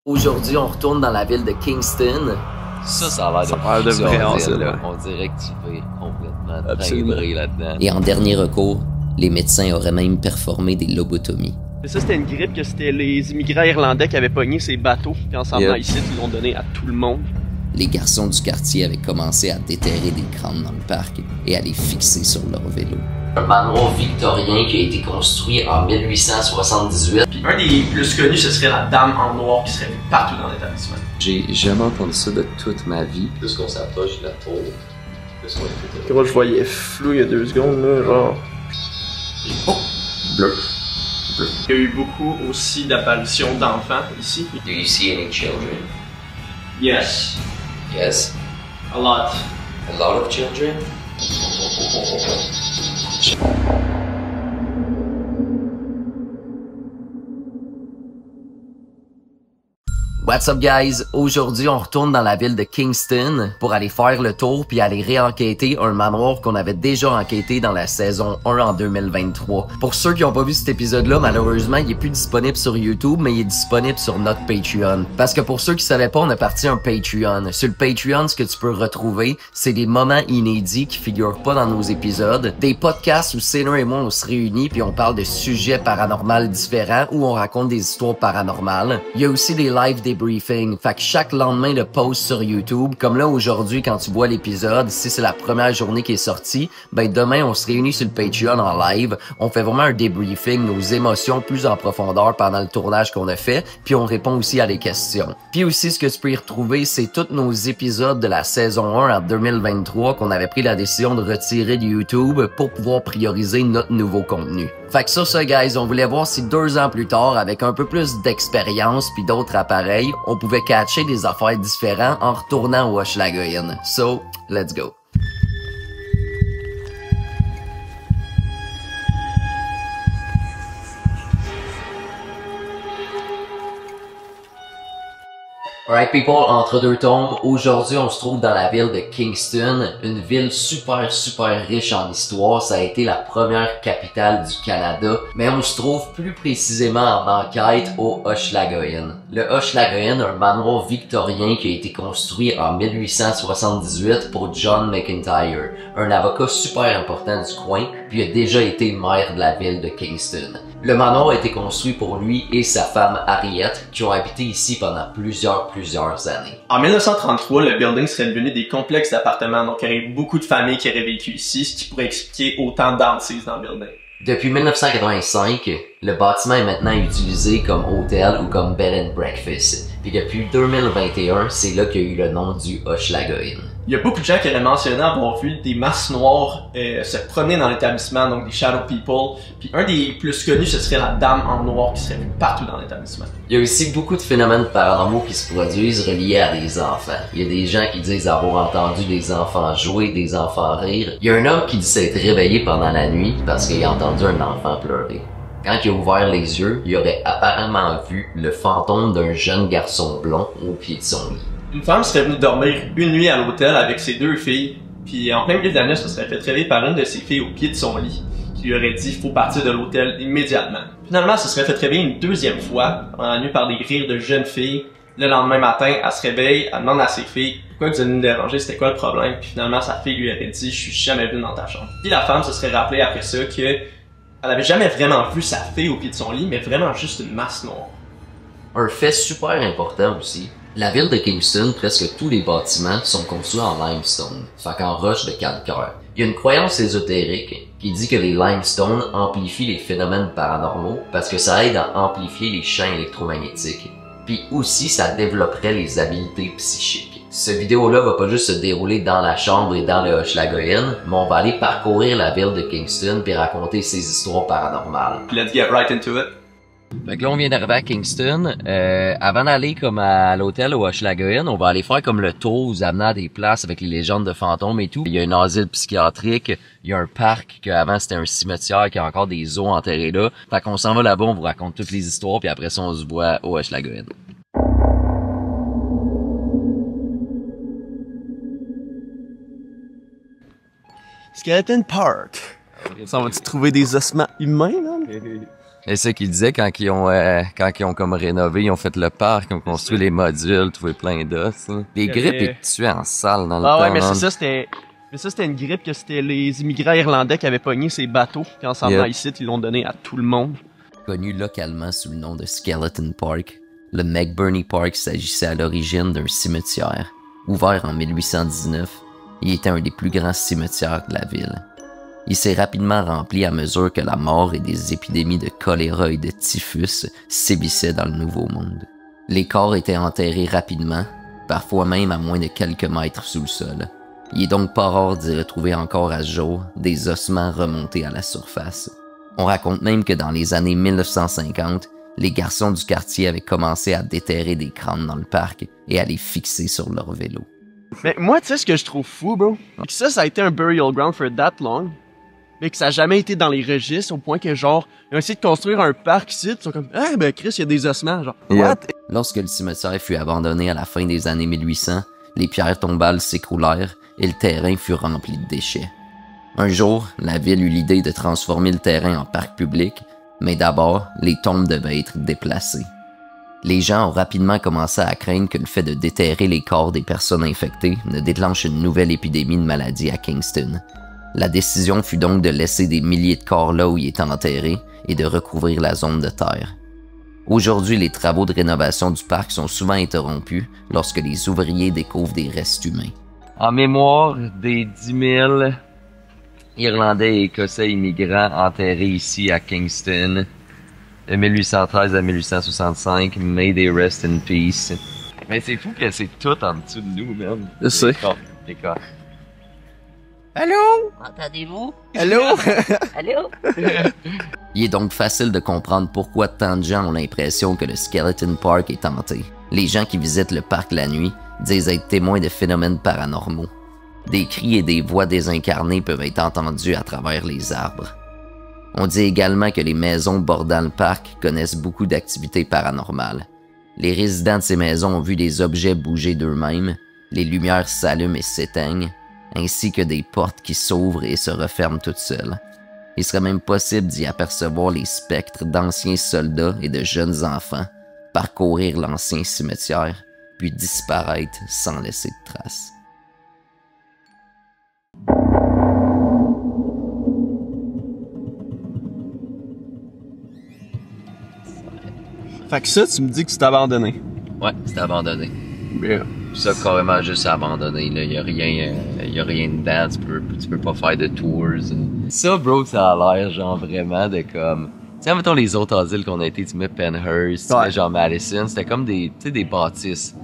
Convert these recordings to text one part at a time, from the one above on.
Aujourd'hui, on retourne dans la ville de Kingston. Ça a l'air de vrai, là. On dirait que tu vas complètement timbré là-dedans. Et en dernier recours, les médecins auraient même performé des lobotomies. Mais ça, c'était une grippe que c'était les immigrants irlandais qui avaient pogné ces bateaux. Puis en s'en venant ici, ils l'ont donné à tout le monde. Les garçons du quartier avaient commencé à déterrer des crânes dans le parc et à les fixer sur leur vélo. Un manoir victorien qui a été construit en 1878. Puis un des plus connus, ce serait la Dame en noir qui serait vue partout dans l'établissement. J'ai jamais entendu ça de toute ma vie. Plus qu'on s'approche de la tour, plus on est Moi, je voyais flou il y a 2 secondes, là, genre... Oh! Bleu. Il y a eu beaucoup aussi d'apparitions d'enfants ici. Do you see any children? Yes. Yes. A lot. A lot of children? What's up guys? Aujourd'hui, on retourne dans la ville de Kingston pour aller faire le tour puis aller réenquêter un manoir qu'on avait déjà enquêté dans la saison 1 en 2023. Pour ceux qui n'ont pas vu cet épisode-là, malheureusement, il est plus disponible sur YouTube, mais il est disponible sur notre Patreon. Parce que pour ceux qui savaient pas, on a parti un Patreon. Sur le Patreon, ce que tu peux retrouver, c'est des moments inédits qui figurent pas dans nos épisodes, des podcasts où Sailor et moi on se réunit puis on parle de sujets paranormaux différents où on raconte des histoires paranormales. Il y a aussi des live briefing. Fait que chaque lendemain, le post sur YouTube, comme là aujourd'hui quand tu vois l'épisode, si c'est la première journée qui est sortie, ben demain on se réunit sur le Patreon en live, on fait vraiment un débriefing, nos émotions plus en profondeur pendant le tournage qu'on a fait, puis on répond aussi à des questions. Puis aussi ce que tu peux y retrouver, c'est tous nos épisodes de la saison 1 en 2023 qu'on avait pris la décision de retirer de YouTube pour pouvoir prioriser notre nouveau contenu. Fait que sur ce, guys, on voulait voir si 2 ans plus tard, avec un peu plus d'expérience puis d'autres appareils, on pouvait catcher des affaires différentes en retournant au Hochelaga. So, let's go. Alright people, entre deux tombes, aujourd'hui on se trouve dans la ville de Kingston, une ville super riche en histoire, ça a été la première capitale du Canada, mais on se trouve plus précisément en enquête au Hochelaga. Le Hochelaga, un manoir victorien qui a été construit en 1878 pour John McIntyre, un avocat super important du coin, puis a déjà été maire de la ville de Kingston. Le manoir a été construit pour lui et sa femme Harriet, qui ont habité ici pendant plusieurs années. En 1933, le building serait devenu des complexes d'appartements, donc il y aurait eu beaucoup de familles qui auraient vécu ici, ce qui pourrait expliquer autant d'entités dans le building. Depuis 1985, le bâtiment est maintenant utilisé comme hôtel ou comme bed and breakfast. Puis depuis 2021, c'est là qu'il y a eu le nom du Hochelaga. Il y a beaucoup de gens qui auraient mentionné avoir vu des masses noires se promener dans l'établissement, donc des shadow people. Puis un des plus connus, ce serait la Dame en noir qui serait vue partout dans l'établissement. Il y a aussi beaucoup de phénomènes paranormaux qui se produisent reliés à des enfants. Il y a des gens qui disent avoir entendu des enfants jouer, des enfants rire. Il y a un homme qui dit s'être réveillé pendant la nuit parce qu'il a entendu un enfant pleurer. Quand il a ouvert les yeux, il aurait apparemment vu le fantôme d'un jeune garçon blond au pied de son lit. Une femme serait venue dormir une nuit à l'hôtel avec ses 2 filles, puis en plein milieu de la nuit, elle se serait fait réveiller par une de ses filles au pied de son lit, qui lui aurait dit « faut partir de l'hôtel immédiatement ». Finalement, elle se serait fait réveiller une 2e fois, pendant la nuit par des rires de jeunes filles. Le lendemain matin, elle se réveille, elle demande à ses filles « pourquoi vous êtes venus me déranger, c'était quoi le problème ?» Puis finalement, sa fille lui aurait dit « je suis jamais venue dans ta chambre ». Puis la femme se serait rappelée après ça que elle avait jamais vraiment vu sa fille au pied de son lit, mais vraiment juste une masse noire. Un fait super important aussi. La ville de Kingston, presque tous les bâtiments sont construits en limestone, fait qu'en roche de calcaire. Il y a une croyance ésotérique qui dit que les limestones amplifient les phénomènes paranormaux parce que ça aide à amplifier les champs électromagnétiques. Puis aussi, ça développerait les habiletés psychiques. Cette vidéo-là va pas juste se dérouler dans la chambre et dans le Hochelaga, mais on va aller parcourir la ville de Kingston puis raconter ses histoires paranormales. Let's get right into it. Fait que là, on vient d'arriver à Kingston. Avant d'aller comme à l'hôtel au Hochelaga, on va aller faire comme le tour, vous amener à des places avec les légendes de fantômes et tout. Il y a un asile psychiatrique, il y a un parc qu'avant c'était un cimetière qui a encore des os enterrés là. Fait qu'on s'en va là-bas, on vous raconte toutes les histoires puis après ça on se voit au Hochelaga. Skeleton Park. Ça, on va-tu trouver des ossements humains, là? Et c'est ce qu'ils disaient quand ils ont comme rénové, ils ont fait le parc, ils ont construit les modules, trouvé plein d'os. Hein. Les grippes étaient tuées en salle dans le temps. Ah ouais, mais c'est ça, c'était une grippe que c'était les immigrants irlandais qui avaient pogné ces bateaux, puis en s'en venant ici, ils l'ont donné à tout le monde. Connu localement sous le nom de Skeleton Park, le McBurney Park s'agissait à l'origine d'un cimetière. Ouvert en 1819, il était un des plus grands cimetières de la ville. Il s'est rapidement rempli à mesure que la mort et des épidémies de choléra et de typhus sévissaient dans le Nouveau Monde. Les corps étaient enterrés rapidement, parfois même à moins de quelques mètres sous le sol. Il est donc pas rare d'y retrouver encore à ce jour des ossements remontés à la surface. On raconte même que dans les années 1950, les garçons du quartier avaient commencé à déterrer des crânes dans le parc et à les fixer sur leur vélo. Mais moi, tu sais ce que je trouve fou, bro? Que ça a été un burial ground for that long, mais que ça a jamais été dans les registres au point que, genre, ils ont essayé de construire un parc ici, ils sont comme, ah, ben Chris, il y a des ossements, genre, what? Lorsque le cimetière fut abandonné à la fin des années 1800, les pierres tombales s'écroulèrent et le terrain fut rempli de déchets. Un jour, la ville eut l'idée de transformer le terrain en parc public, mais d'abord, les tombes devaient être déplacées. Les gens ont rapidement commencé à craindre que le fait de déterrer les corps des personnes infectées ne déclenche une nouvelle épidémie de maladie à Kingston. La décision fut donc de laisser des milliers de corps là où ils étaient enterrés et de recouvrir la zone de terre. Aujourd'hui, les travaux de rénovation du parc sont souvent interrompus lorsque les ouvriers découvrent des restes humains. En mémoire des 10 000 Irlandais et Écossais immigrants enterrés ici à Kingston de 1813 à 1865, may they rest in peace. Mais c'est fou que c'est tout en dessous de nous, même. Je sais. Les corps. Allô? Entendez-vous? Allô? Allô? Il est donc facile de comprendre pourquoi tant de gens ont l'impression que le Skeleton Park est hanté. Les gens qui visitent le parc la nuit disent être témoins de phénomènes paranormaux. Des cris et des voix désincarnées peuvent être entendus à travers les arbres. On dit également que les maisons bordant le parc connaissent beaucoup d'activités paranormales. Les résidents de ces maisons ont vu des objets bouger d'eux-mêmes, les lumières s'allument et s'éteignent, ainsi que des portes qui s'ouvrent et se referment toutes seules. Il serait même possible d'y apercevoir les spectres d'anciens soldats et de jeunes enfants parcourir l'ancien cimetière, puis disparaître sans laisser de traces. Fait que ça, tu me dis que tu t'es abandonné. Ouais, c'était abandonné. Bien. Ça, carrément juste abandonné, là. Y a rien dedans, tu peux pas faire de tours. Ça, bro, ça a l'air, genre, vraiment de comme... Tu sais, mettons les autres asiles qu'on a été, tu mets Penhurst, tu mets genre Madison, c'était comme des bâtisses.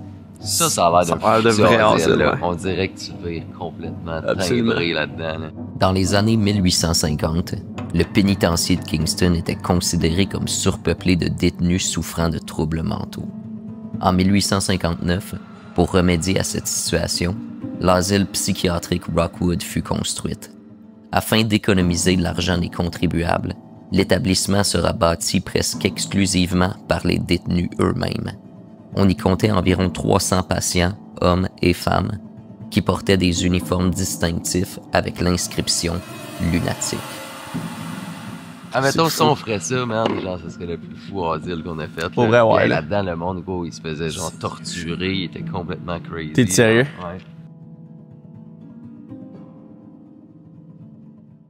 Ça a l'air d'un vrai asile, là. ouais. On dirait que tu vas complètement timbré là-dedans, là. Dans les années 1850, le pénitencier de Kingston était considéré comme surpeuplé de détenus souffrant de troubles mentaux. En 1859, pour remédier à cette situation, l'asile psychiatrique Rockwood fut construite. Afin d'économiser l'argent des contribuables, l'établissement sera bâti presque exclusivement par les détenus eux-mêmes. On y comptait environ 300 patients, hommes et femmes, qui portaient des uniformes distinctifs avec l'inscription « lunatique ». Ah, mettons, si on ferait ça, man, genre, ça serait le plus fou asile qu'on a fait. Pour vrai, ouais. Là-dedans, le monde, gros, il se faisait, genre, torturer, il était complètement crazy. T'es sérieux? Ouais.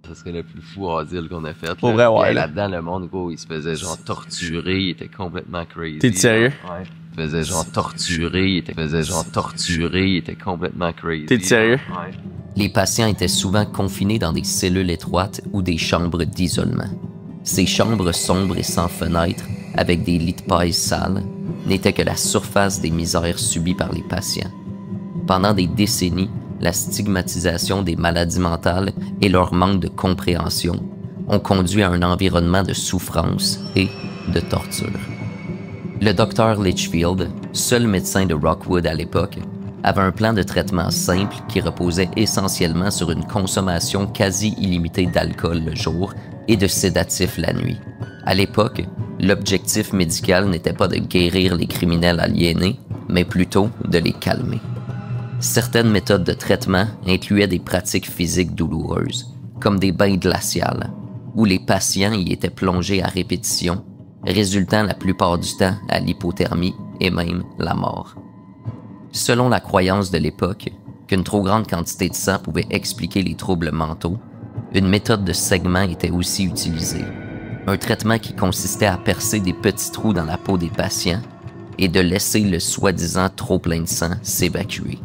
Ça serait le plus fou asile qu'on a fait. Pour vrai, ouais. Là-dedans, le monde, gros, il se faisait, genre, torturer, il était complètement crazy. T'es sérieux? Ouais. Il se faisait, genre, torturer, il était complètement crazy. T'es sérieux? Ouais. Les patients étaient souvent confinés dans des cellules étroites ou des chambres d'isolement. Ces chambres sombres et sans fenêtres, avec des lits de paille sales, n'étaient que la surface des misères subies par les patients. Pendant des décennies, la stigmatisation des maladies mentales et leur manque de compréhension ont conduit à un environnement de souffrance et de torture. Le docteur Litchfield, seul médecin de Rockwood à l'époque, avait un plan de traitement simple qui reposait essentiellement sur une consommation quasi illimitée d'alcool le jour et de sédatifs la nuit. À l'époque, l'objectif médical n'était pas de guérir les criminels aliénés, mais plutôt de les calmer. Certaines méthodes de traitement incluaient des pratiques physiques douloureuses, comme des bains glaciales. où les patients y étaient plongés à répétition, résultant la plupart du temps à l'hypothermie et même la mort. Selon la croyance de l'époque, qu'une trop grande quantité de sang pouvait expliquer les troubles mentaux, une méthode de segment était aussi utilisée. Un traitement qui consistait à percer des petits trous dans la peau des patients et de laisser le soi-disant trop plein de sang s'évacuer.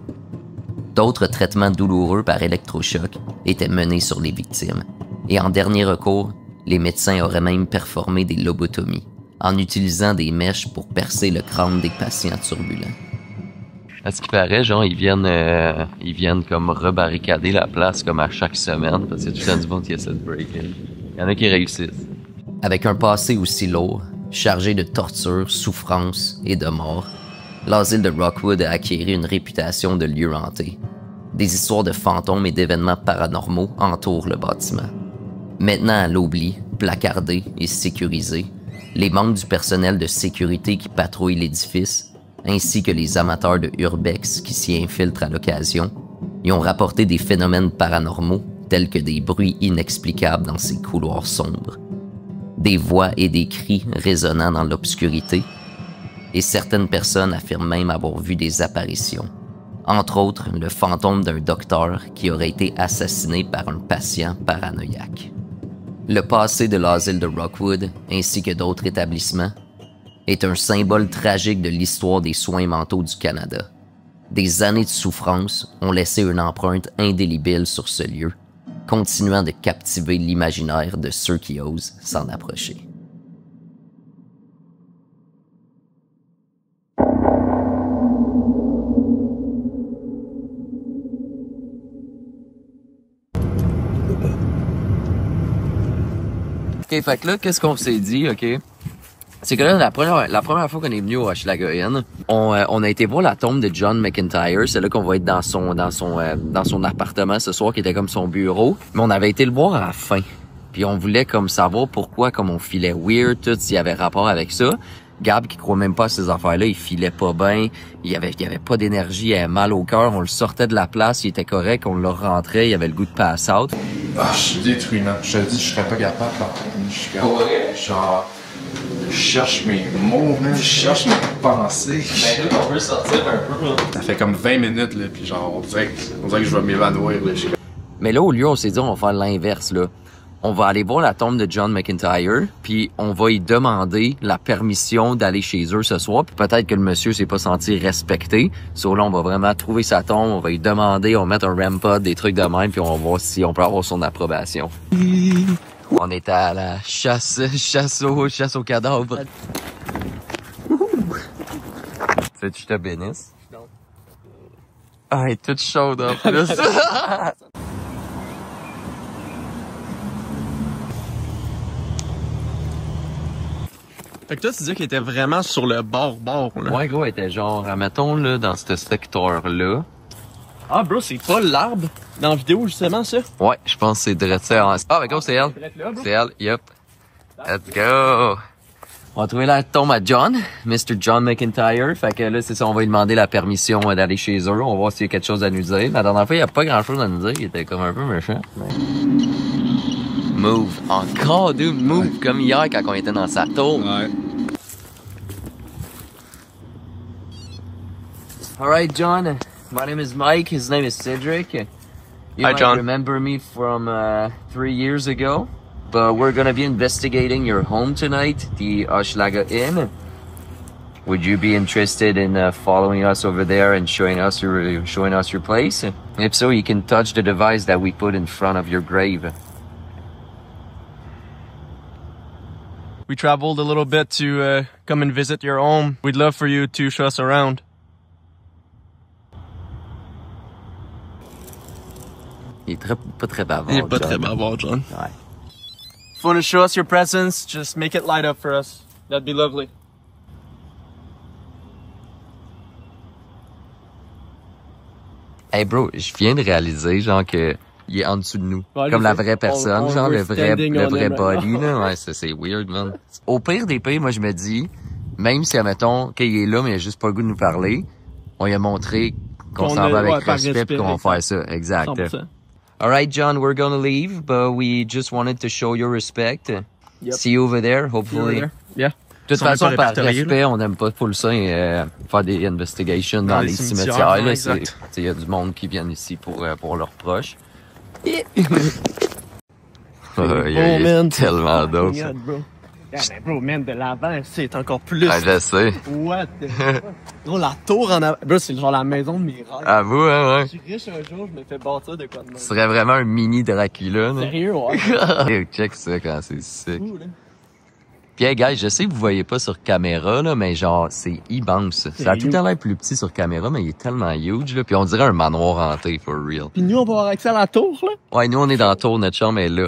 D'autres traitements douloureux par électrochoc étaient menés sur les victimes. Et en dernier recours, les médecins auraient même performé des lobotomies, en utilisant des mèches pour percer le crâne des patients turbulents. À ce qui paraît, genre, ils viennent comme rebarricader la place comme à chaque semaine, parce qu'il y a tout le temps du monde qui essaie de break-in. Il y en a qui réussissent. Avec un passé aussi lourd, chargé de torture, souffrance et de mort, l'asile de Rockwood a acquis une réputation de lieu hanté. Des histoires de fantômes et d'événements paranormaux entourent le bâtiment. Maintenant à l'oubli, placardé et sécurisé, les membres du personnel de sécurité qui patrouillent l'édifice, ainsi que les amateurs de urbex qui s'y infiltrent à l'occasion, y ont rapporté des phénomènes paranormaux tels que des bruits inexplicables dans ces couloirs sombres, des voix et des cris résonnant dans l'obscurité, et certaines personnes affirment même avoir vu des apparitions. Entre autres, le fantôme d'un docteur qui aurait été assassiné par un patient paranoïaque. Le passé de l'asile de Rockwood, ainsi que d'autres établissements, est un symbole tragique de l'histoire des soins mentaux du Canada. Des années de souffrance ont laissé une empreinte indélébile sur ce lieu, continuant de captiver l'imaginaire de ceux qui osent s'en approcher. OK, fait que là, qu'est-ce qu'on s'est dit, OK? C'est que là, la première fois qu'on est venu au Hochelaga Inn, on a été voir la tombe de John McIntyre. C'est là qu'on va être dans son appartement ce soir, qui était comme son bureau. Mais on avait été le voir à la fin. Puis on voulait comme savoir pourquoi, comme on filait weird, tout, s'il y avait rapport avec ça. Gab, qui croit même pas à ces affaires-là, il filait pas bien, il y avait pas d'énergie, il avait mal au cœur, on le sortait de la place, il était correct, on le rentrait, il avait le goût de pass out. Ah, je suis détruit, man. Je te dis, je serais pas capable, là. Je suis capable. Genre, je cherche mes mots, man. Je cherche mes pensées. Ben là, on veut sortir un peu, là. Ça fait comme 20 minutes, là, pis genre, on dirait que je vais m'évanouir, là. Mais là, au lieu, on s'est dit, on va faire l'inverse, là. On va aller voir la tombe de John McIntyre, puis on va y demander la permission d'aller chez eux ce soir, puis peut-être que le monsieur s'est pas senti respecté. So là, on va vraiment trouver sa tombe, on va lui demander, on va mettre un REM pod, des trucs de même, puis on va voir si on peut avoir son approbation. On est à la chasse au cadavre. Fais-tu que je te bénisse? Non. Ah, elle est toute chaude en plus. Fait que toi, tu dis qu'il était vraiment sur le bord, là. Ouais, gros, elle était genre, admettons, là, dans ce secteur-là. Ah, bro, c'est pas l'arbre dans la vidéo, justement, ça? Ouais, je pense que c'est direct ça. Ah, ben gros, c'est elle. C'est elle, yep. Let's go! On va trouver la tombe à John, Mr. John McIntyre. Fait que là, c'est ça, on va lui demander la permission d'aller chez eux. On va voir s'il y a quelque chose à nous dire. La dernière fois, il n'y a pas grand-chose à nous dire. Il était comme un peu méchant. Move. Encore, dude, move. Ouais. Comme hier, quand on était dans sa tour. Ouais. Alright, John. My name is Mike. His name is Cedric. You Hi, might John. remember me from 3 years ago. But we're gonna be investigating your home tonight, the Hochelaga Inn. Would you be interested in following us over there and showing us your place? If so, you can touch the device that we put in front of your grave. We traveled a little bit to come and visit your home. We'd love for you to show us around. Il est pas très bavard. Il est pas John. très bavard, John. Ouais. If you want to show us your presence, just make it light up for us. That'd be lovely. Hey bro, je viens de réaliser genre que il est en dessous de nous, Ouais, comme la vraie personne, on genre le vrai right body là, ouais, ça c'est weird man. Au pire des pires, moi je me dis, même si admettons qu'il est là mais il a juste pas le goût de nous parler, on lui a montré qu'on s'en va avec par respect pis qu'on va exact. faire ça, exact. 100%. All right, John, we're gonna leave, but we just wanted to show your respect. Yep. See you over there, hopefully. Yeah. De toute façon, par respect, on n'aime pas full ça faire des investigations dans les cimetières. Il y a du monde qui vient ici pour leurs proches. Il y a tellement d'eau, ça. Yeah, mais bro, man, de l'avant, c'est encore plus. Ah, je sais. What the fuck? Bro, la tour en avant. Bro, c'est genre la maison de mes rêves. Ah, vous, hein, ouais. Je suis riche un jour, je me fais bâtir de quoi de même. Ce serait vraiment un mini Dracula, là. Sérieux, ouais. Check ça quand c'est sick. Cool, hein? Puis, hey, guys, je sais que vous voyez pas sur caméra, là, mais genre, c'est immense. Ça a tout le temps l'air plus petit sur caméra, mais il est tellement huge, là. Puis on dirait un manoir hanté, for real. Puis nous, on va avoir accès à la tour, là? Ouais, nous, on est dans la tour, notre chambre est là.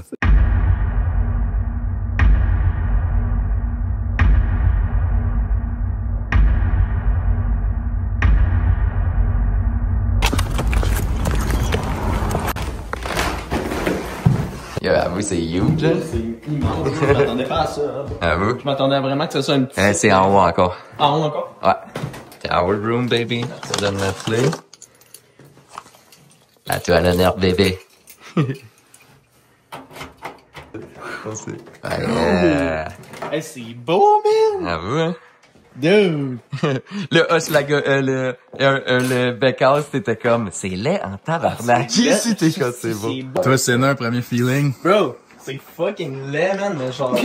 Yo, avoue, c'est huge, là. C'est immense. Je m'attendais pas à ça, hein. Avoue. Je m'attendais vraiment que ce soit une petite... C'est en haut encore. En haut encore? Ouais. Tower room, baby. Ça donne la clé. À toi l'honneur, bébé. Hey, c'est beau, man! Avoue, hein? Dude! Le Beckhouse, t'étais comme, c'est laid en tabarnak. Qui si t'es comme, c'est beau. Toi, c'est un premier feeling. Bro, c'est fucking laid, man, mais genre...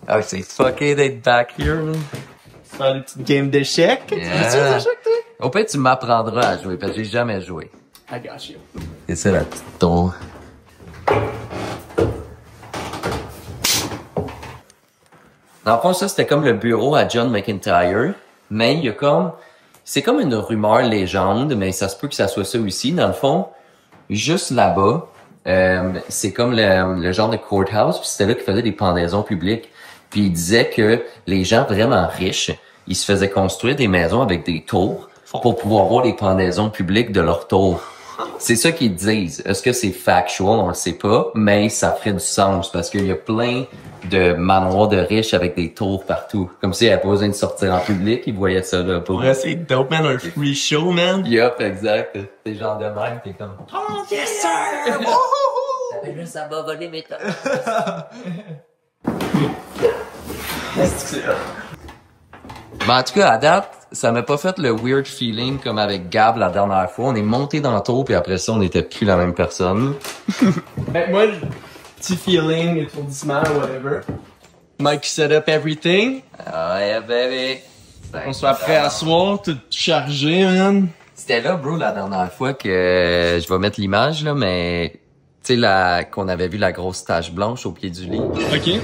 Ah, c'est fucké d'être back here, man. Faire des petites games d'échecs. Tu veux des échecs, toi? Au pire, tu m'apprendras à jouer, parce que j'ai jamais joué. I got you. Et c'est la petite tour. Dans le fond, ça, c'était comme le bureau à John McIntyre. Mais il y a comme... C'est comme une rumeur légende, mais ça se peut que ça soit ça aussi. Dans le fond, juste là-bas, c'est comme le genre de courthouse. Puis c'était là qu'ils faisaient des pendaisons publiques. Puis il disait que les gens vraiment riches, ils se faisaient construire des maisons avec des tours pour pouvoir voir les pendaisons publiques de leurs tours. C'est ça qu'ils disent. Est-ce que c'est factual? On le sait pas, mais ça ferait du sens parce qu'il y a plein de manoirs de riches avec des tours partout. Comme si ils avaient pas besoin de sortir en public, ils voyaient ça là. Pour Ouais, c'est dope, man, un free show, man. Yup, exact. T'es genre de même, t'es comme... Oh, yes, sir! T'avais juste à voler mes tours. Ben, en tout cas, à date, ça m'a pas fait le weird feeling comme avec Gab la dernière fois. On est monté dans le tour, puis après ça, on était plus la même personne. Ben, moi, petit feeling, étourdissement, whatever. Mike set up everything. Ah yeah, baby. On soit prêt à soir, tout chargé, man. C'était là, bro, la dernière fois que je vais mettre l'image, là, mais tu sais, qu'on avait vu la grosse tache blanche au pied du lit. OK.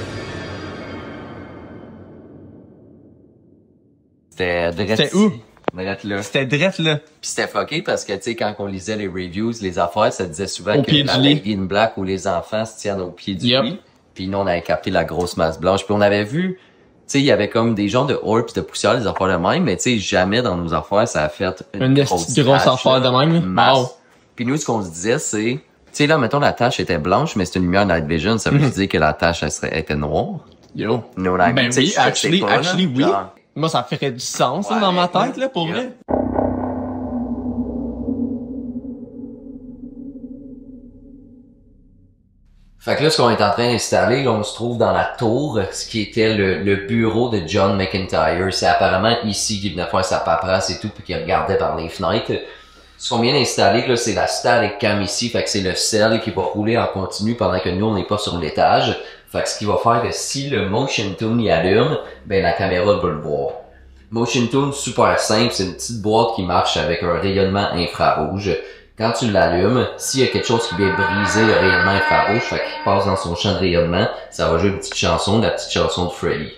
C'était où? Drette là. C'était drette, là. Puis c'était fucké parce que, tu sais, quand on lisait les reviews, les affaires, ça disait souvent au que pied la du lit. Lady in Black ou les enfants se tiennent au pied du lit. Puis nous, on avait capté la grosse masse blanche. Puis on avait vu, tu sais, il y avait comme des genres de orbs de poussière, des affaires de même, mais tu sais, jamais dans nos affaires, ça a fait une grosse tache, affaire de même, là. Wow. Puis nous, ce qu'on se disait, c'est, tu sais, là, mettons, la tache était blanche, mais c'est une lumière night vision, ça veut dire que la tache, était noire. Yo. No, ben oui, actually, oui. Genre. Moi, ça ferait du sens, là, dans ma tête, là, pour vrai. Fait que là, ce qu'on est en train d'installer, là, on se trouve dans la tour, ce qui était le bureau de John McIntyre. C'est apparemment ici qu'il venait faire sa paperasse et tout, puis qu'il regardait par les fenêtres. Ce qu'on vient d'installer, là, c'est la static cam ici, fait que c'est le sel qui va rouler en continu pendant que nous, on n'est pas sur l'étage. Fait que ce qu'il va faire, que si le Motion Tune y allume, ben la caméra va le voir. Motion Tune, super simple, c'est une petite boîte qui marche avec un rayonnement infrarouge. Quand tu l'allumes, s'il y a quelque chose qui vient briser le rayonnement infrarouge, fait qu'il passe dans son champ de rayonnement, ça va jouer une petite chanson, la petite chanson de Freddy.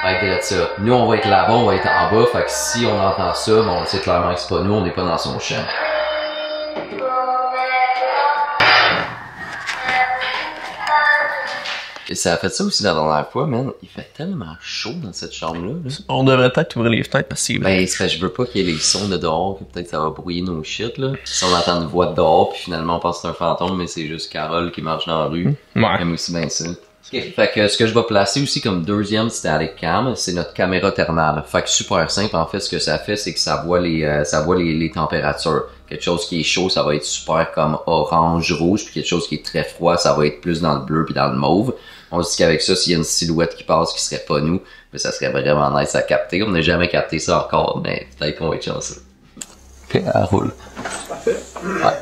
Fait que ça. Nous, on va être là-bas, on va être en bas, fait que si on entend ça, bon, on sait clairement que c'est pas nous, on n'est pas dans son champ. Et ça a fait ça aussi la dernière fois, man. Il fait tellement chaud dans cette chambre-là. Là. On devrait peut-être ouvrir les fenêtres parce que ben, c'est je veux pas qu'il y ait les sons de dehors, que peut-être ça va brouiller nos shit, là. Si on entend une voix de dehors, puis finalement on pense que c'est un fantôme, mais c'est juste Carole qui marche dans la rue. Ouais. J'aime aussi bien ça. Okay. Fait que ce que je vais placer aussi comme deuxième static cam, c'est notre caméra thermale. Fait que super simple, en fait, ce que ça fait, c'est que ça voit les températures. Quelque chose qui est chaud, ça va être super comme orange, rouge, puis quelque chose qui est très froid, ça va être plus dans le bleu puis dans le mauve. On se dit qu'avec ça, s'il y a une silhouette qui passe qui serait pas nous, mais ça serait vraiment nice à capter. On n'a jamais capté ça encore, mais peut-être qu'on va être chanceux. Ok, elle roule. Parfait. Ouais.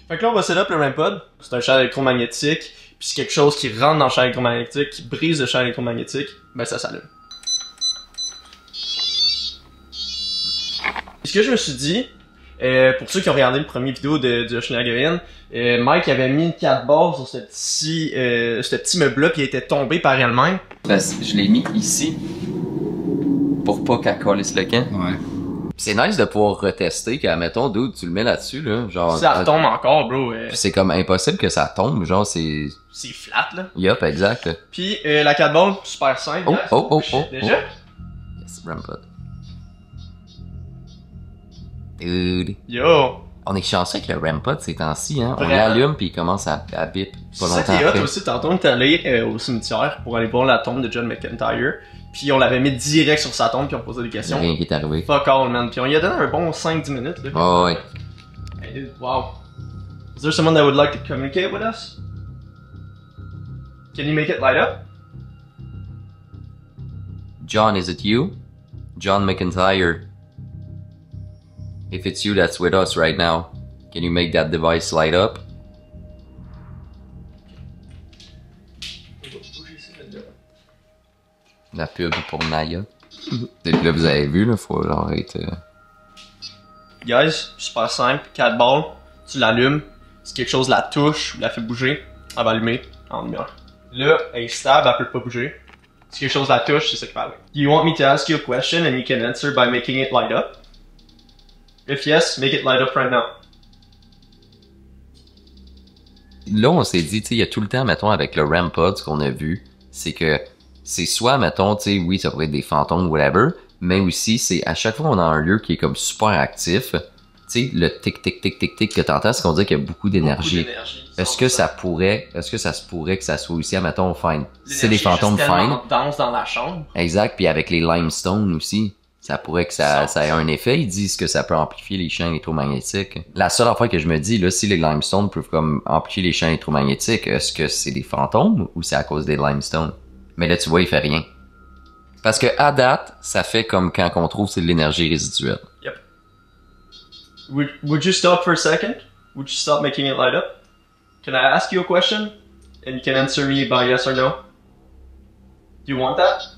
Fait que là, on va setup le REM-Pod. C'est un champ électromagnétique, puis c'est quelque chose qui rentre dans le champ électromagnétique, qui brise le champ électromagnétique, ben ça s'allume. Ce que je me suis dit, pour ceux qui ont regardé le premier vidéo de Ocean Again, Mike avait mis une 4 barres sur ce petit meuble-là, puis il était tombé par elle-même. Je l'ai mis ici pour pas qu'elle colisse le camp. Ouais. C'est nice de pouvoir retester que, mettons, dude, tu le mets là-dessus, là, genre... Ça tombe encore, bro. C'est comme impossible que ça tombe, genre, c'est... C'est flat, là. Yup, exact. Puis la 4 balles, super simple. Oh, guys. oh. Déjà? Yes, REM-Pod. Dude. Yo! On est chanceux avec le REM-Pod ces temps-ci, hein. On Vraiment. l'allume puis il commence à bip C'est pas ça longtemps qui est hot après. aussi. Tantôt, on est allé au cimetière pour aller voir la tombe de John McIntyre. Puis on l'avait mis direct sur sa tombe, puis on posait des Il y a questions. rien qui est arrivé. Fuck all, man. Puis on lui a donné un bon 5-10 minutes, là. Oh, ouais. Hey, dude, wow. Is there someone that would like to communicate with us? Can you make it light up? John, is it you? John McIntyre. If it's you that's with us right now, can you make that device light up? La pub pour Naya. Depuis là, vous avez vu, là, faut genre être... Guys, super simple. 4 balles, tu l'allumes. Si quelque chose la touche ou la fait bouger, elle va allumer en lumière. Là, elle est stable, elle peut pas bouger. Si quelque chose la touche, c'est ça qui va allumer. Do you want me to ask you a question and you can answer by making it light up? If yes, make it light up right now. Là, on s'est dit, tu sais, il y a tout le temps, mettons, avec le REM-Pod, ce qu'on a vu, c'est que c'est soit, mettons, tu sais, oui, ça pourrait être des fantômes, whatever, mais aussi, c'est à chaque fois qu'on a un lieu qui est comme super actif, tu sais, le tic-tic-tic-tic-tic que t'entends, c'est qu'on dit qu'il y a beaucoup d'énergie. Est-ce que ça se pourrait que ça soit aussi, mettons, fine. C'est des fantômes fine. Danse dans la chambre. Exact, puis avec les limestone aussi. Ça pourrait que ça ait un effet. Ils disent que ça peut amplifier les champs électromagnétiques. La seule affaire que je me dis, là, si les limestone peuvent comme amplifier les champs électromagnétiques, est-ce que c'est des fantômes ou c'est à cause des limestone? Mais là, tu vois, il fait rien. Parce que à date, ça fait comme quand on trouve c'est de l'énergie résiduelle. Yep. Would you stop for a second? Would you stop making it light up? Can I ask you a question? And you can answer me by yes or no? Do you want that?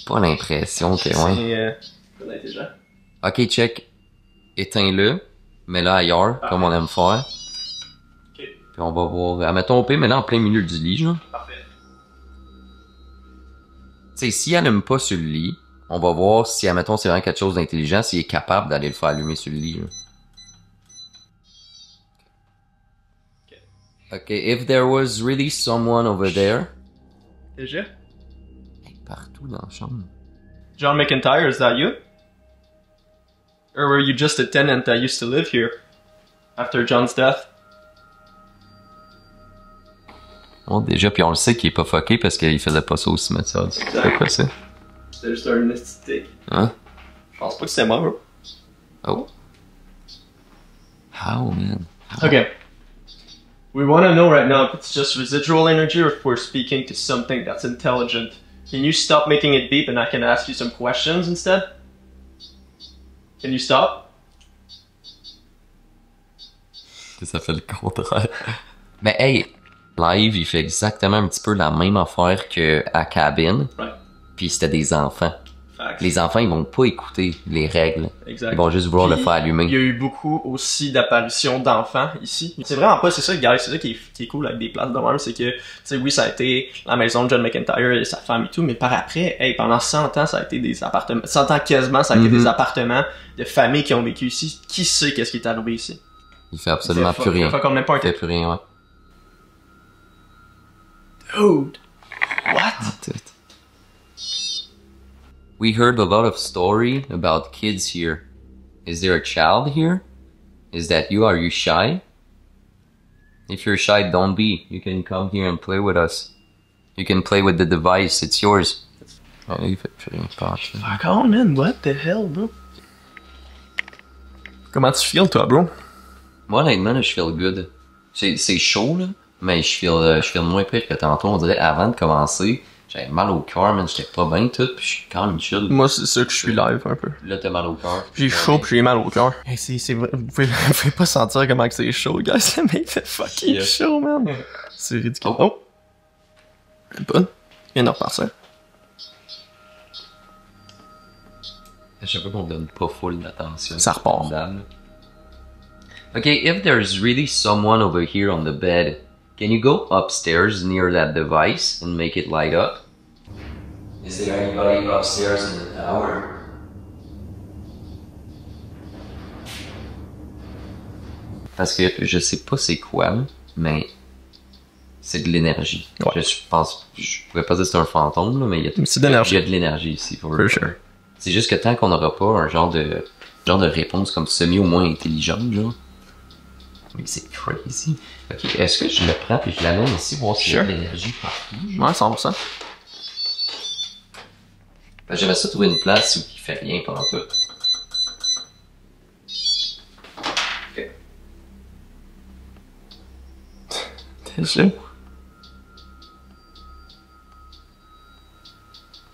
J'ai pas l'impression que, ouais. C'est déjà. Ok, check. Éteins-le. Mets-le ailleurs, comme on aime faire. Ok. Puis on va voir. Admettons, on peut mettre en plein milieu du lit, genre. Parfait. Tu sais, s'il allume pas sur le lit, on va voir si, admettons, c'est vraiment quelque chose d'intelligent, s'il est capable d'aller le faire allumer sur le lit, là. Okay, if there was really someone over there. Déjà? Partout dans la chambre. John McIntyre, is that you? Or were you just a tenant that used to live here after John's death? Oh, déjà, puis on le sait qu'il est pas fucké parce qu'il faisait pas ça au cimetière. C'est quoi ça? C'était juste un esthétique. Hein? Je pense pas que c'est moi, bro. Oh. How, man? How? Okay. We want to know right now if it's just residual energy or if we're speaking to something that's intelligent. Can you stop making it beep and I can ask you some questions instead? Can you stop? Ça fait le contraire. Mais hey, live, il fait exactement un petit peu la même affaire que à Cabin. Right. Puis c'était des enfants. Facts. Les enfants, ils vont pas écouter les règles. Exact. Ils vont juste vouloir le Puis, faire allumer. Il y a eu beaucoup aussi d'apparitions d'enfants ici. C'est vraiment pas, c'est ça, guys, c'est ça qui est cool avec des places de même, c'est que, tu sais, oui, ça a été la maison de John McIntyre et sa femme et tout, mais par après, hey, pendant 100 ans, ça a été des appartements, 100 ans quasiment, ça a été des appartements de familles qui ont vécu ici. Qui sait qu'est-ce qui est arrivé ici? Il fait absolument plus rien. Il fait comme même pas un Il fait plus rien, ouais. Dude! What? Ah, tout. We heard a lot of story about kids here. Is there a child here? Is that you? Are you shy? If you're shy, don't be. You can come here and play with us. You can play with the device. It's yours. Ah, il fait plus rien faire. Fuck on, man, what the hell, bro? Comment tu feels, toi, bro? Moi, honnêtement, là, je feel good. C'est chaud, là, mais je feel moins pire que tantôt. On dirait, avant de commencer, j'avais mal au cœur, man, j'étais pas bien tout, pis je suis quand même chill. Moi, c'est sûr que je suis live un peu. Là, t'as mal au cœur. J'ai chaud pis j'ai mal au cœur. Hey, c'est vrai, vous pouvez pas sentir comment que c'est chaud, guys. Le mec fait fucking chaud, man. C'est ridicule. Oh! Une bonne. Il vient de repartir. À chaque fois qu'on donne pas full d'attention. Ça repart. Okay, if there's really someone over here on the bed, can you go upstairs near that device and make it light up? Is there anybody upstairs in the tower? Parce que je sais pas c'est quoi, mais c'est de l'énergie. Ouais. Je pense, je pourrais pas dire que c'est un fantôme, là, mais il y a C'est de l'énergie. Il y a de l'énergie ici. For sure. C'est juste que tant qu'on n'aura pas un genre de réponse comme semi au moins intelligente, genre. Mais c'est crazy. Ok, est-ce que je le prends et je l'amène ici voir s'il y a de l'énergie partout? Ouais, 100%. J'aimerais ça trouver une place où il fait rien pendant tout. Ok. T'es sûr?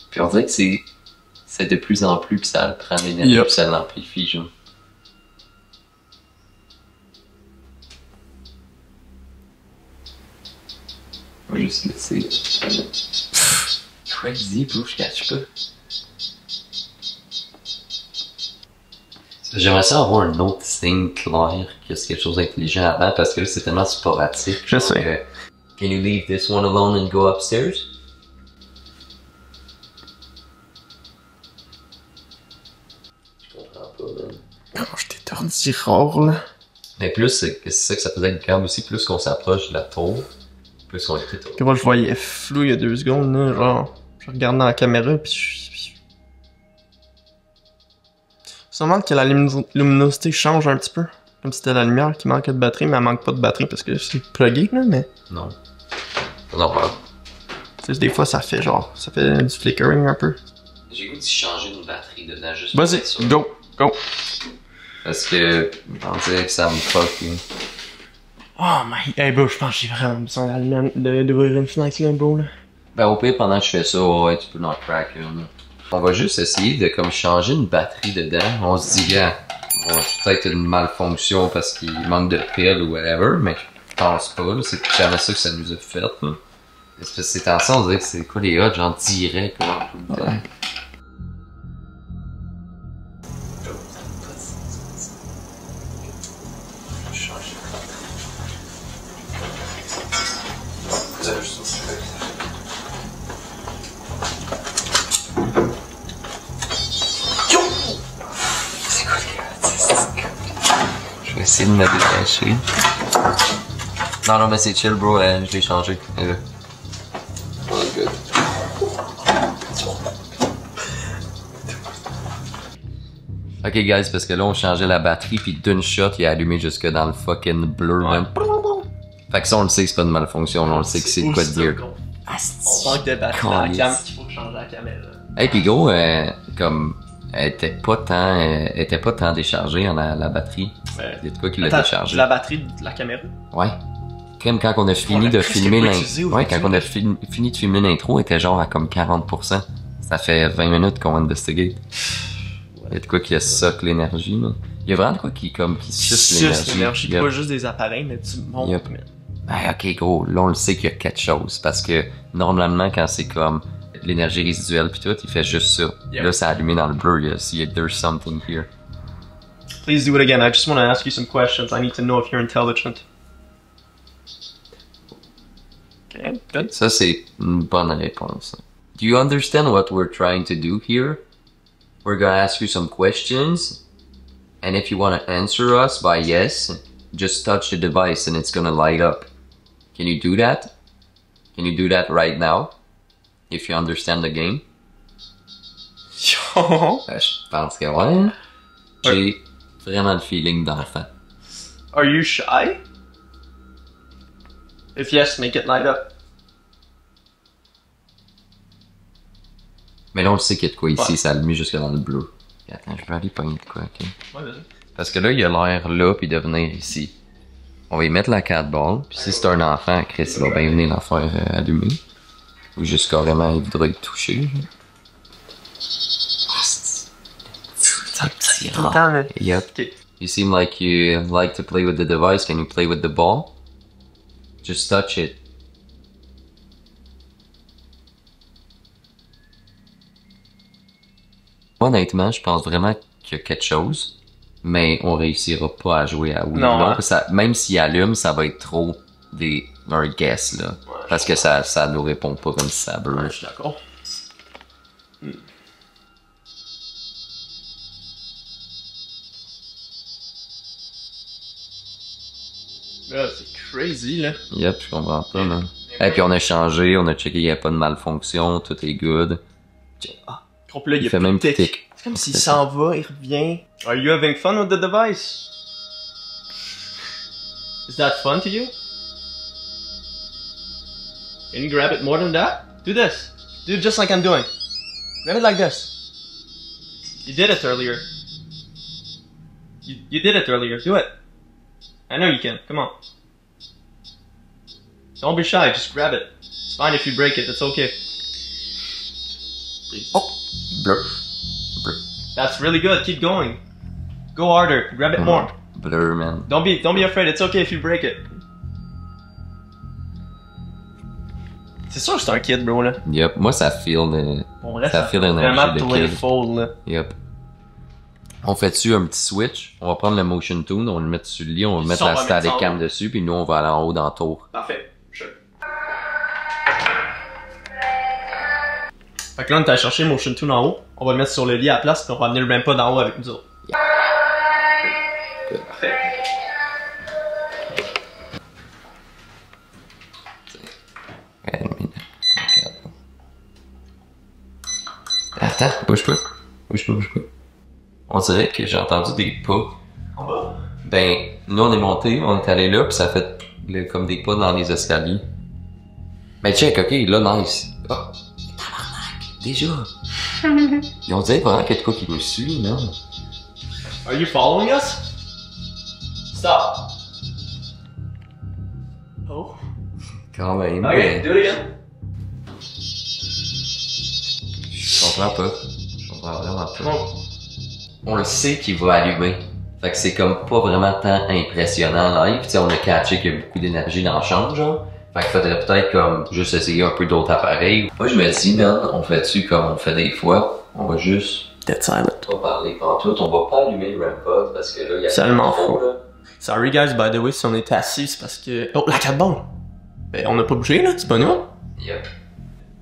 Puis on dirait que c'est de plus en plus que ça prend l'énergie Yep. puis ça l'amplifie, genre. On va juste laisser. Crazy, bro, je catch pas. J'aimerais ça avoir un autre signe clair que c'est quelque chose d'intelligent avant parce que là c'est tellement sporadique. Je sais. Can you leave this one alone and go upstairs? Je comprends pas, man. Oh, je t'étourdis rare, là. Mais plus, c'est ça que ça faisait être calme aussi, plus qu'on s'approche de la tour, plus on était Que moi, je voyais flou il y a 2 secondes, là. Genre, je regardais dans la caméra, pis je... Sûrement que la luminosité change un petit peu. Comme si c'était la lumière qui manquait de batterie, mais elle manque pas de batterie parce que c'est plugué, là, mais... Non. C'est normal. Tu sais, des fois, ça fait genre... Ça fait du flickering un peu. J'ai goût de changer une batterie dedans juste Vas-y, pour être sûr. go, go. Parce que, on dirait que ça me fuck, là. Oh my... Hey, bro, je pense que j'ai vraiment besoin d'ouvrir une fenêtre, là, bro, là. Ben, au pire, pendant que je fais ça, ouais, tu peux not crack, là. On va juste essayer de, comme, changer une batterie dedans. On se dit, gars, bon, c'est peut-être une malfonction parce qu'il manque de piles ou whatever, mais je pense pas, là. C'est jamais ça que ça nous a fait, là. Parce que c'est en ça, on dirait que c'est quoi les odds, genre direct, là, tout le temps. Ouais. Je vais essayer de me détacher. Non, non, mais c'est chill, bro, je l'ai changé. All good. Ok, guys, parce que là, on changeait la batterie, puis d'une shot, il a allumé jusque dans le fucking bleu, Ouais. man. Fait que ça, on le sait que c'est pas de malfonction, on le sait que c'est de quoi de weird. On manque de batterie dans la cam qu'il faut changer la caméra. Hey, pis gros, comme, elle était pas tant déchargée, la batterie. Ouais. Il y a de quoi qui l'a Attends, déchargée. la batterie de la caméra? Ouais. Comme quand on a fini l'a de presque filmer pas l'intro. utilisé Ouais, aujourd'hui. quand on a fini de filmer l'intro, elle était genre à comme 40%. Ça fait 20 minutes qu'on investigate. Il y a de quoi qui a suck l'énergie, là. Il y a vraiment de quoi qui suce l'énergie. Pas juste des appareils, mais tu montes. Yep. Ben, ok, gros, là, on le sait qu'il y a quelque chose. Parce que, normalement, quand c'est comme de l'énergie résiduelle pis tout, il fait juste ça. Yep. Là, c'est allumé dans le bleu, there's something here. Please do it again. I just want to ask you some questions. I need to know if you're intelligent. Okay, good. Ça, c'est une bonne réponse. Do you understand what we're trying to do here? We're gonna ask you some questions, and if you want to answer us by yes, just touch the device and it's gonna light up. Can you do that? Can you do that right now? If you understand the game? Yo. Je pense que ouais. J'ai vraiment le feeling d'enfant. Are you shy? If yes, make it light up. Mais là, on le sait qu'il y a de quoi ici, Ouais. ça l'a mis jusque dans le bleu. Attends, je vais aller pogner de quoi, ok? Ouais, vas-y. Parce que là, il a l'air là, puis de venir ici. On va y mettre la 4 ball, puis si c'est un enfant, Chris, il va bien venir la faire allumer. Ou juste carrément, il voudrait être touché. C'est un petit rat. Yep. Ok. You seem like you like to play with the device. Can you play with the ball? Just touch it. Honnêtement, je pense vraiment qu'il y a quelque chose, mais on réussira pas à jouer à oui ou Non, non. hein. Parce que même s'il allume, ça va être trop un guess, là. Parce que ça nous répond pas comme si ça Ouais, brûle. je suis d'accord. Là, c'est crazy, là. Yep, je comprends pas, man. Et puis on a changé, on a checké, il n'y a pas de malfonction, tout est good. Donc là, il y Il a fait plus même de tic. tic. C'est comme s'il s'en va, il revient. Are you having fun with the device? Is that fun to you? Can you grab it more than that? Do this. Do it just like I'm doing. Grab it like this. You did it earlier. You did it earlier. Do it. I know you can. Come on. Don't be shy. Just grab it. It's fine if you break it. It's okay. Bleu. That's really good. Keep going. Go harder. Grab it more. Bleu, man. Don't be afraid. It's okay if you break it. C'est sûr que c'est un kid, bro, là. Yep, moi ça feel de... Pour vrai, Ça feel l'énergie vraiment de kid. playful, là. Yep. On fait dessus un petit switch, on va prendre le motion tune, on va le mettre sur le lit, on va mettre Ça, on la va mettre static ça en cam haut. dessus, puis nous on va aller en haut dans le tour. Parfait. Sure. Fait que là, on est allé chercher Motion Tune en haut. On va le mettre sur le lit à la place, puis on va amener le ramp d'en haut avec nous autres. Parfait. Attends, bouge pas. Bouge pas, bouge pas. On dirait que j'ai entendu des pas. En bas? Ben, nous on est monté, on est allé là, puis ça fait comme des pas dans les escaliers. Ben check, ok, là, nice. Oh, tabarnak, déjà. Ils ont dit vraiment qu'il y a de quoi qui nous suit, non? Are you following us? Stop. Oh. Quand même, Okay, do it again. je comprends pas. Je comprends vraiment pas. Bon. On le sait qu'il va allumer. Fait que c'est comme pas vraiment tant impressionnant live. Tu sais, on a catché qu'il y a beaucoup d'énergie dans le champ, genre. Fait qu'il faudrait peut-être comme juste essayer un peu d'autres appareils. Moi, je me dis, man, on fait dessus comme on fait des fois. On va juste Dead silent. pas parler pantoute. On va pas allumer le REM-pod parce que là, il y a Seulement trop, faux. là. Sorry guys, by the way, si on était assis, c'est parce que... Oh, la 4 bombe! Ben, on a pas bougé, là, c'est pas nous. Yep.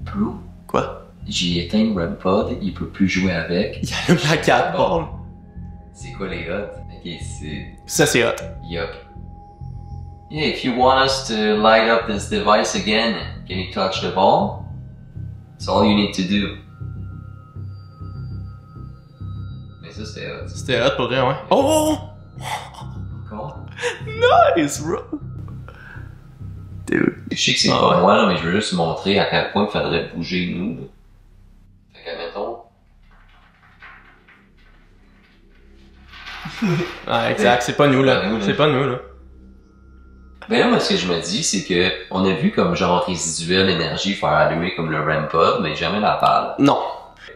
Bro, Quoi? j'ai éteint le REM-pod, il peut plus jouer avec. Il allume la 4 bombe. C'est quoi les odds? Ok, c'est... Ça, c'est hot. Yup. Yeah, if you want us to light up this device again, can you touch the ball? That's all you need to do. Mais ça, c'était hot. C'était hot pour vrai, ouais. Oh! Encore? Nice, bro! Dude. Je sais que c'est Ah pas ouais. moi, là, mais je veux juste montrer à quel point il faudrait bouger nous. Là. Fait que, mettons... Ouais, exact, c'est pas nous, là. Ouais, nous, là. C'est pas nous, là. Ben là, moi, ce que je me dis, c'est que on a vu comme genre résiduel énergie faire allumer comme le REM-pod, mais jamais la balle. Non.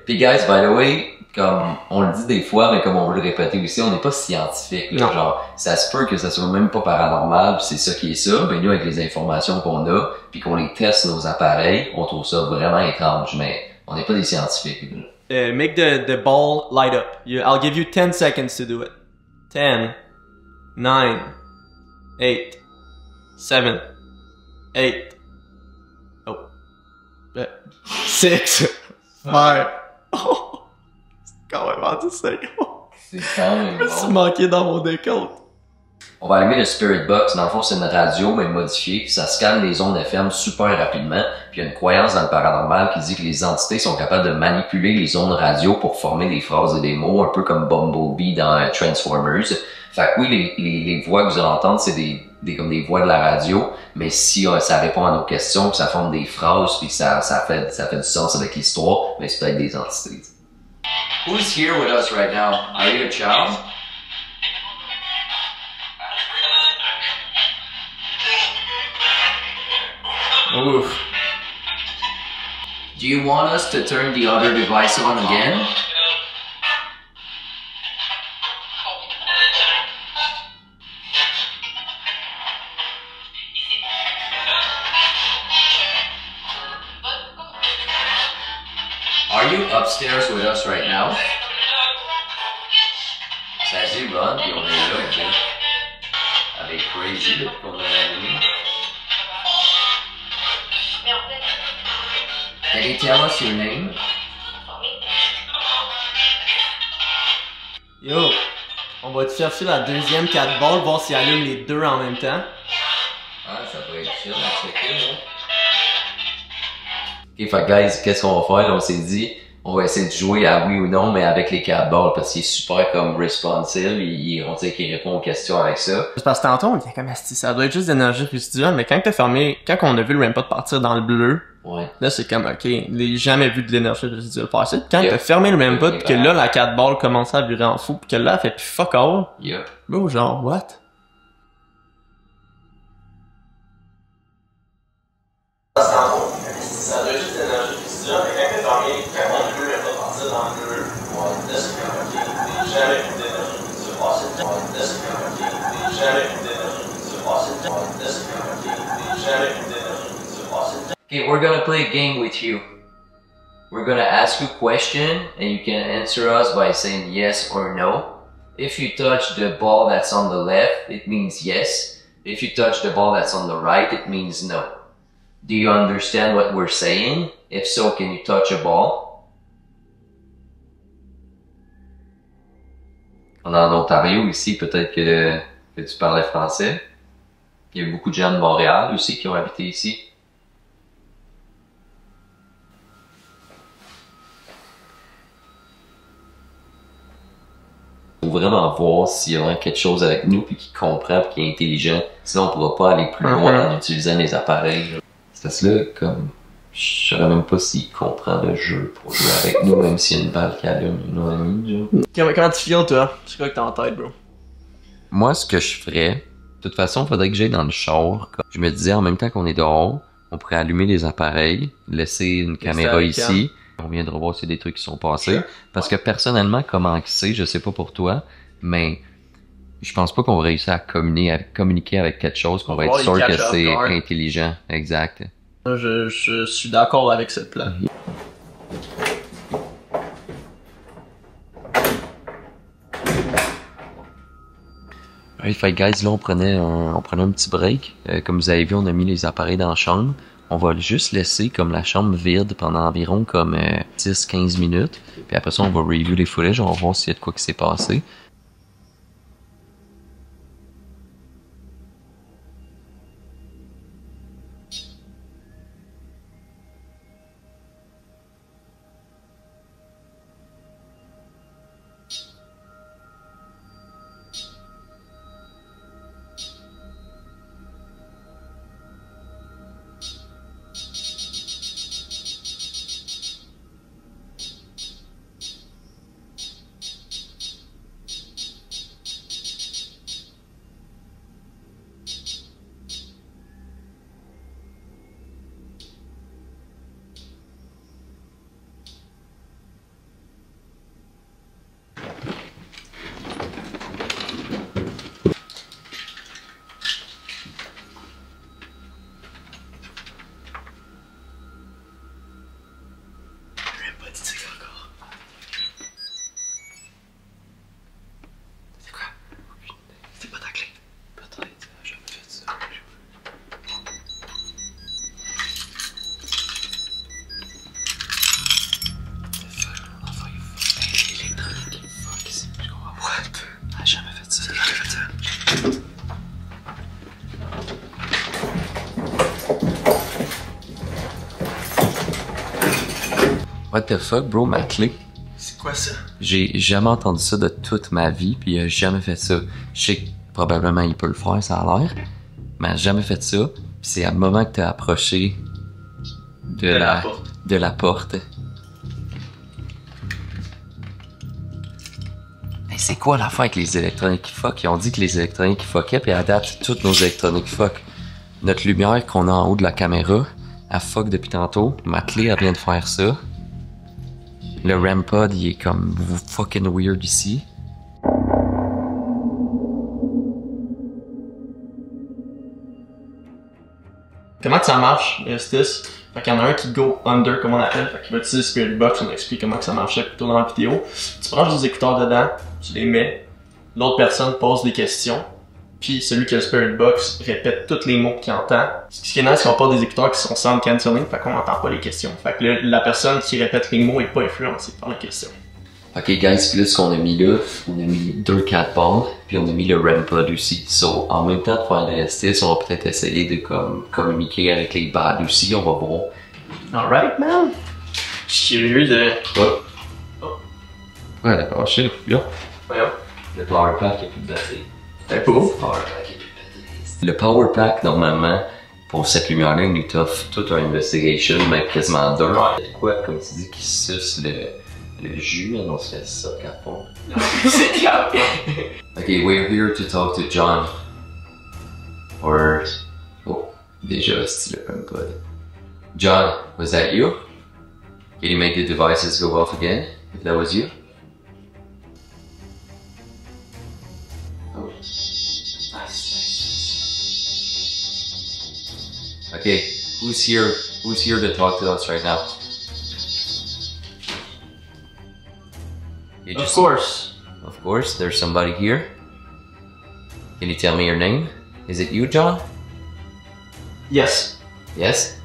Puis guys, by the way, comme on le dit des fois, mais comme on veut le répéter aussi, on n'est pas scientifique. Là, Non. genre, ça se peut que ça soit même pas paranormal, puis c'est ça qui est ça. Ben nous, avec les informations qu'on a, puis qu'on les teste nos appareils, on trouve ça vraiment étrange, mais on n'est pas des scientifiques. Là. Make the ball light up. I'll give you 10 seconds to do it. 10, 9, 8, 7, 8, oh, 6, 5. Oh, c'est quand même rendu 5. C'est quand même Je me suis bon. manqué dans mon décompte. On va allumer le Spirit Box. Dans le fond, c'est une radio, mais modifiée, puis ça scanne les ondes FM super rapidement. Puis il y a une croyance dans le paranormal qui dit que les entités sont capables de manipuler les ondes radio pour former des phrases et des mots, un peu comme Bumblebee dans Transformers. Fait que oui, les voix que vous allez entendre, c'est comme des voix de la radio, mais si ça répond à nos questions, puis ça forme des phrases, puis ça fait du sens avec l'histoire, mais c'est peut-être des entités. Who's here with us right now? Are you a child? Ouf. Do you want us to turn the other device on again? Are you upstairs with us right now? Ça dit Ron, puis on est là, ok? Avec Crazy, depuis qu'on a allumé. Can you tell us your name? Yo, on va te chercher la deuxième 4 balles, voir s'il allume les deux en même temps. Ah, ça peut être chill à checker, là. Ok, fait guys, qu'est-ce qu'on va faire? Là, on s'est dit, on va essayer de jouer à oui ou non, mais avec les 4 balles, parce qu'il est super comme responsive, on sait qu'il répond aux questions avec ça. C'est parce que tantôt, on était comme asti, ça doit être juste d'énergie résiduelle, mais quand on a vu le rampot partir dans le bleu, ouais. Là c'est comme ok, j'ai jamais vu de l'énergie résiduelle passer. Quand t'as fermé le rampot, pis que là la 4 balles commençait à virer en fou, pis que là elle fait plus fuck all. Bro, genre, what? Ça doit être juste l'énergie résiduelle, mais quand on a vu le rampot partir dans le bleu, là c'est comme ok, j'ai jamais vu d'énergie résiduelle passer. Là c'est comme ok, j'ai jamais vu d'énergie résiduelle passer. Là c'est comme ok, j'ai jamais vu d'énergie résiduelle passer. Okay, we're gonna play a game with you. We're gonna ask you a question and you can answer us by saying yes or no. If you touch the ball that's on the left, it means yes. If you touch the ball that's on the right, it means no. Do you understand what we're saying? If so, can you touch a ball? On est en Ontario ici, peut-être que tu parlais français. Il y a beaucoup de gens de Montréal aussi qui ont habité ici. Faut vraiment voir s'il y a vraiment quelque chose avec nous puis qui comprend puis qui est intelligent. Sinon, on pourra pas aller plus loin en utilisant les appareils. C'est parce que là, comme, je saurais même pas s'il comprend le jeu pour jouer avec nous, même s'il y a une balle qui allume une amie, genre. Comment tu files, toi? C'est quoi que t'as en tête, bro? Moi, ce que je ferais, de toute façon, il faudrait que j'aille dans le char. Je me disais, en même temps qu'on est dehors, on pourrait allumer les appareils, laisser une caméra ici. On viendra voir s'il y a des trucs qui sont passés. Parce que personnellement, comment c'est, je sais pas pour toi, mais je pense pas qu'on va réussir à communiquer avec quelque chose, qu'on va être sûr que c'est intelligent. Exact. Je suis d'accord avec cette plan. Alright, fait guys, là on prenait un petit break. Comme vous avez vu, on a mis les appareils dans la chambre. On va juste laisser comme la chambre vide pendant environ comme 10-15 minutes. Puis après ça, on va review les footages, on va voir s'il y a de quoi qui s'est passé. What the fuck, bro, ma clé? C'est quoi ça? J'ai jamais entendu ça de toute ma vie, puis il a jamais fait ça. Je sais que probablement il peut le faire, ça a l'air, mais elle a jamais fait ça. Puis c'est à un moment que t'as approché de la porte. Mais c'est quoi l'affaire avec les électroniques qui fuck? Ils ont dit que les électroniques qui fuckaient, puis à date, toutes nos électroniques fuck. Notre lumière qu'on a en haut de la caméra, elle fuck depuis tantôt. Ma clé, elle vient de faire ça. Le REM pod, il est comme fucking weird ici. Comment que ça marche, Estis? Fait qu'il y en a un qui go under, comme on appelle. Fait qu'il va utiliser Spirit Box, on explique comment que ça marchait plutôt dans la vidéo. Tu branches des écouteurs dedans, tu les mets. L'autre personne pose des questions. Puis celui qui a le Spirit Box répète tous les mots qu'il entend. Ce qui est nice, c'est qu'on porte des écouteurs qui sont sound cancelling, fait qu'on n'entend pas les questions. Fait que la personne qui répète les mots est pas influencée par les questions. Ok guys, puis là ce qu'on a mis là, on a mis 2 cat balls, puis on a mis le REM pod aussi. So, en même temps de faire le STS, on va peut-être essayer de communiquer avec les bads aussi, on va voir. Alright man! Je suis curieux de... Ouais, d'accord, je sais, bien. Voyons. Le power pack est plus batterie. C'est beau. Le power pack, normalement, pour cette lumière-là, il nous t'offre toute une investigation, même quasiment 2. C'est quoi, comme tu dis, qui suce le jus, non, c'est ça qu'à fond. C'est clair. Okay, we're here to talk to John. Or... Oh, déjà, c'est le REM pod. John, was that you? Can you make the devices go off again, if that was you? Oh. Okay, who's here to talk to us right now? Of course. Of course, there's somebody here. Can you tell me your name? Is it you, John? Yes. Yes?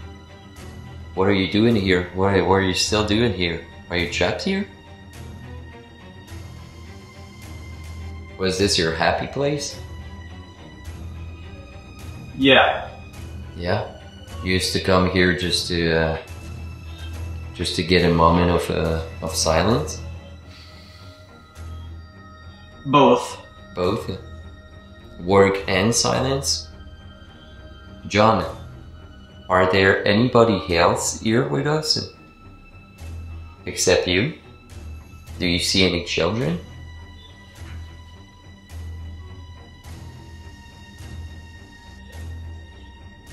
What are you doing here? What are you still doing here? Are you trapped here? Was this your happy place? Yeah. Yeah? You used to come here just to get a moment of silence? Both. Both? Work and silence? John, are there anybody else here with us? Except you? Do you see any children?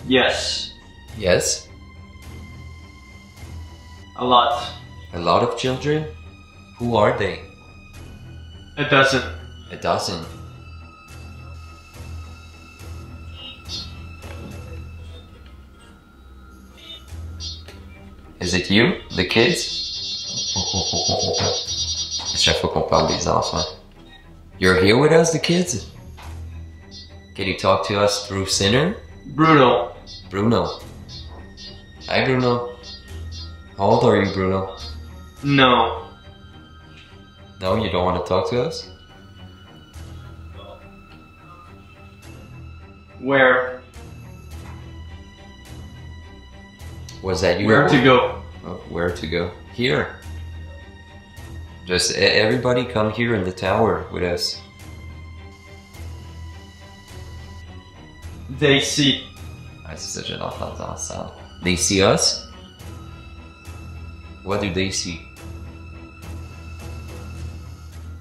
Yes. Yes? A lot. A lot of children? Who are they? A dozen. A dozen. Is it you, the kids? À chaque fois qu'on parle des enfants. You're here with us, the kids? Can you talk to us through Sinner? Bruno. Bruno. Hi, Bruno. How old are you, Bruno? No. No, you don't want to talk to us? Where? Was that you? Where to go? Oh, where to go? Here. Just everybody come here in the tower with us. They see. Ah, c'est ça, j'ai entendu ensemble. They see us? What do they see?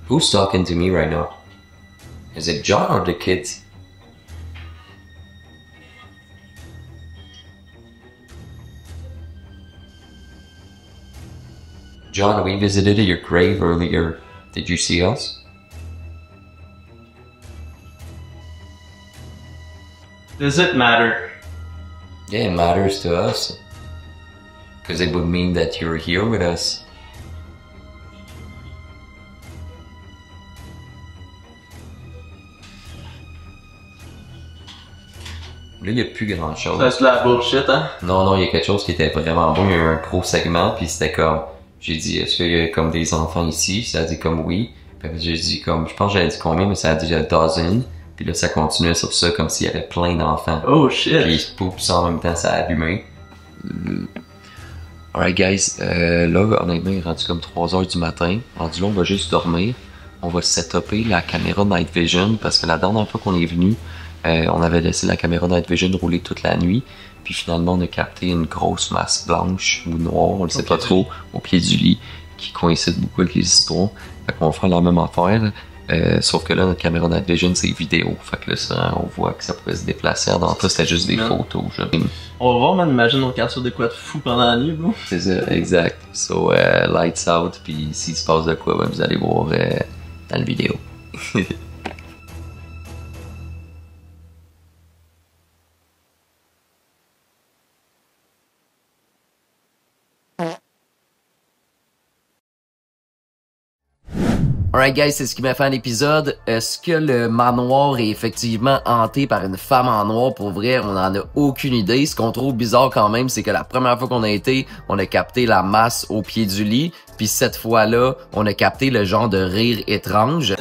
Who's talking to me right now? Is it John or the kids? John, we visited your grave earlier. Did you see us? Does it matter? Yeah, it matters to us. Because it would mean that you're here with us. Là, il n'y a plus grand chose. Ça, c'est de la bullshit, hein? Non, il y a quelque chose qui était vraiment bon. Il y a eu un gros segment, puis c'était comme... J'ai dit, est-ce qu'il y a comme des enfants ici? Ça a dit comme oui. Puis j'ai dit comme... Je pense que j'avais dit combien, mais ça a dit a dozen. Puis là, ça continuait sur ça comme s'il y avait plein d'enfants. Oh shit! Puis poup, ça en même temps, ça a allumé. Alright guys, là, honnêtement, il est rendu comme 3h du matin. Rendu là, on va juste dormir. On va setuper la caméra Night Vision parce que la dernière fois qu'on est venu, On avait laissé la caméra Night Vision rouler toute la nuit. Puis finalement, on a capté une grosse masse blanche ou noire, on le sait pas trop, au pied du lit, qui coïncide beaucoup avec les histoires. Fait qu'on va faire la même affaire. Sauf que là, notre caméra Night Vision, c'est vidéo. Fait que là, ça, on voit que ça pouvait se déplacer. Dans tout, c'était juste des photos. Genre. On va voir, man, imagine on regarde sur des quoi de fou pendant la nuit, bro. C'est ça, exact. So, lights out, puis s'il se passe de quoi, ben, vous allez voir dans la vidéo. Alright guys, c'est ce qui m'a fait l'épisode. Est-ce que le manoir est effectivement hanté par une femme en noir? Pour vrai, on en a aucune idée. Ce qu'on trouve bizarre quand même, c'est que la première fois qu'on a été, on a capté la masse au pied du lit. Puis cette fois-là, on a capté le genre de rire étrange.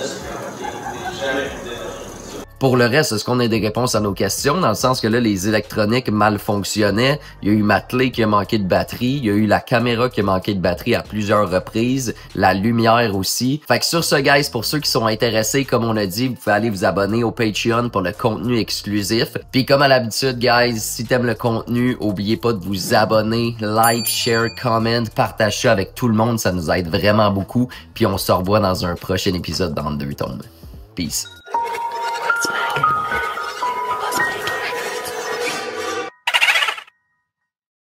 Pour le reste, est-ce qu'on a des réponses à nos questions? Dans le sens que là, les électroniques mal fonctionnaient. Il y a eu ma clé qui a manqué de batterie. Il y a eu la caméra qui a manqué de batterie à plusieurs reprises. La lumière aussi. Fait que sur ce, guys, pour ceux qui sont intéressés, comme on a dit, vous pouvez aller vous abonner au Patreon pour le contenu exclusif. Puis comme à l'habitude, guys, si t'aimes le contenu, oubliez pas de vous abonner, like, share, comment, partage ça avec tout le monde. Ça nous aide vraiment beaucoup. Puis on se revoit dans un prochain épisode dans 2 tombes. Peace.